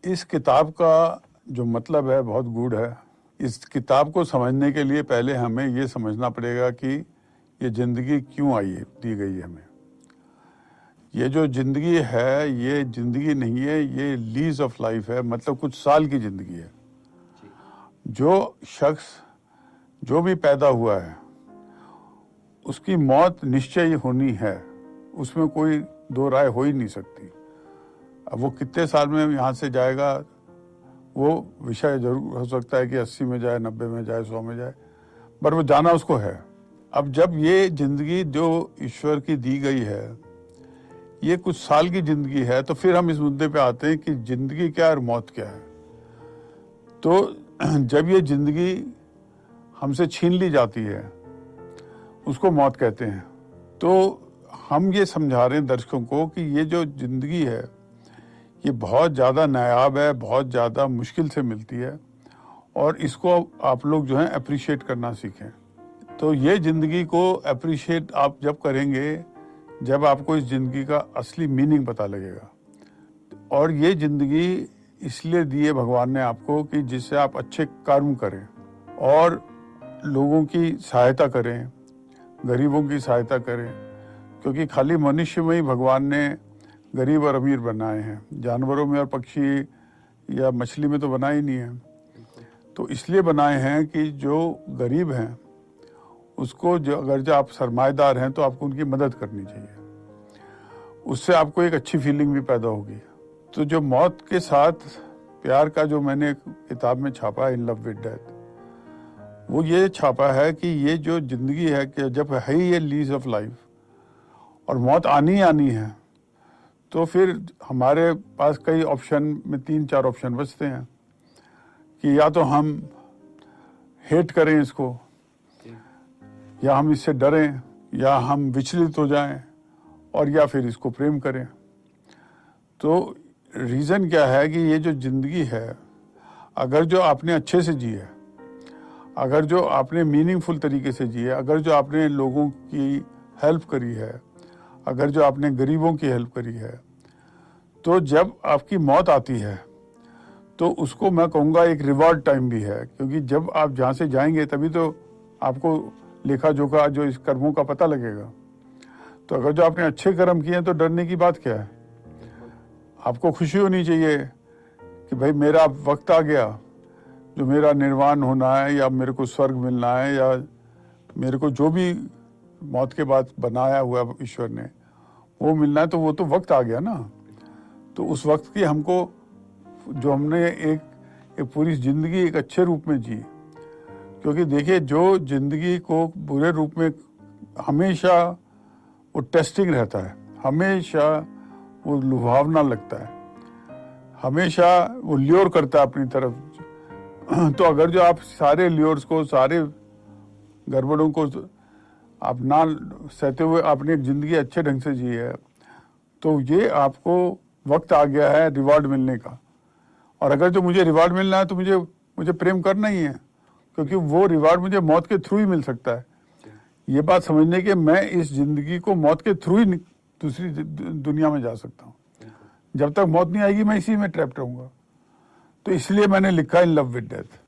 इस किताब का जो मतलब है बहुत गूढ़ है। इस किताब को समझने के लिए पहले हमें ये समझना पड़ेगा कि ये ज़िंदगी क्यों आई है, दी गई है हमें। ये जो ज़िंदगी है ये ज़िंदगी नहीं है, ये लीज ऑफ लाइफ है, मतलब कुछ साल की ज़िंदगी है। जो शख्स जो भी पैदा हुआ है उसकी मौत निश्चय होनी है, उसमें कोई दो राय हो ही नहीं सकती। अब वो कितने साल में यहाँ से जाएगा वो विषय जरूर हो सकता है कि 80 में जाए, 90 में जाए, 100 में जाए, पर वो जाना उसको है। अब जब ये जिंदगी जो ईश्वर की दी गई है ये कुछ साल की जिंदगी है, तो फिर हम इस मुद्दे पे आते हैं कि जिंदगी क्या है और मौत क्या है। तो जब ये जिंदगी हमसे छीन ली जाती है उसको मौत कहते हैं। तो हम ये समझा रहे हैं दर्शकों को कि ये जो जिंदगी है ये बहुत ज़्यादा नायाब है, बहुत ज़्यादा मुश्किल से मिलती है, और इसको आप लोग जो है अप्रिशिएट करना सीखें। तो ये ज़िंदगी को अप्रिशिएट आप जब करेंगे जब आपको इस ज़िंदगी का असली मीनिंग पता लगेगा। और ये ज़िंदगी इसलिए दी है भगवान ने आपको कि जिससे आप अच्छे कर्म करें और लोगों की सहायता करें, गरीबों की सहायता करें, क्योंकि खाली मनुष्य में ही भगवान ने गरीब और अमीर बनाए हैं, जानवरों में और पक्षी या मछली में तो बनाए ही नहीं है। तो इसलिए बनाए हैं कि जो गरीब हैं उसको अगर जो आप सरमाएदार हैं तो आपको उनकी मदद करनी चाहिए, उससे आपको एक अच्छी फीलिंग भी पैदा होगी। तो जो मौत के साथ प्यार का जो मैंने किताब में छापा है, इन लव विद डेथ, वो ये छापा है कि ये जो जिंदगी है कि जब है ही ये लीज ऑफ लाइफ और मौत आनी ही आनी है, तो फिर हमारे पास कई ऑप्शन में 3-4 ऑप्शन बचते हैं कि या तो हम हेट करें इसको, या हम इससे डरें, या हम विचलित हो जाएं, और या फिर इसको प्रेम करें। तो रीज़न क्या है कि ये जो ज़िंदगी है अगर जो आपने अच्छे से जी है, अगर जो आपने मीनिंगफुल तरीके से जी है, अगर जो आपने लोगों की हेल्प करी है, अगर जो आपने गरीबों की हेल्प करी है, तो जब आपकी मौत आती है तो उसको मैं कहूँगा एक रिवॉर्ड टाइम भी है, क्योंकि जब आप जहाँ से जाएंगे तभी तो आपको लेखा जोखा जो इस कर्मों का पता लगेगा। तो अगर जो आपने अच्छे कर्म किए हैं तो डरने की बात क्या है, आपको खुशी होनी चाहिए कि भाई मेरा वक्त आ गया, जो मेरा निर्वाण होना है या मेरे को स्वर्ग मिलना है या मेरे को जो भी मौत के बाद बनाया हुआ ईश्वर ने वो मिलना है, तो वो तो वक्त आ गया ना। तो उस वक्त की हमको जो हमने एक पूरी ज़िंदगी एक अच्छे रूप में जी, क्योंकि देखिए जो ज़िंदगी को बुरे रूप में हमेशा वो टेस्टिंग रहता है, हमेशा वो लुभावना लगता है, हमेशा वो ल्योर करता है अपनी तरफ। तो अगर जो आप सारे ल्योर्स को, सारे गड़बड़ों को आप ना सहते हुए आपने एक ज़िंदगी अच्छे ढंग से जी है, तो ये आपको वक्त आ गया है रिवॉर्ड मिलने का। और अगर जो मुझे रिवॉर्ड मिलना है तो मुझे प्रेम करना ही है, क्योंकि वो रिवॉर्ड मुझे मौत के थ्रू ही मिल सकता है। ये बात समझने के मैं इस जिंदगी को मौत के थ्रू ही दूसरी दुनिया में जा सकता हूँ। जब तक मौत नहीं आएगी मैं इसी में ट्रैप्ड रहूंगा। तो इसलिए मैंने लिखा इन लव विद डेथ।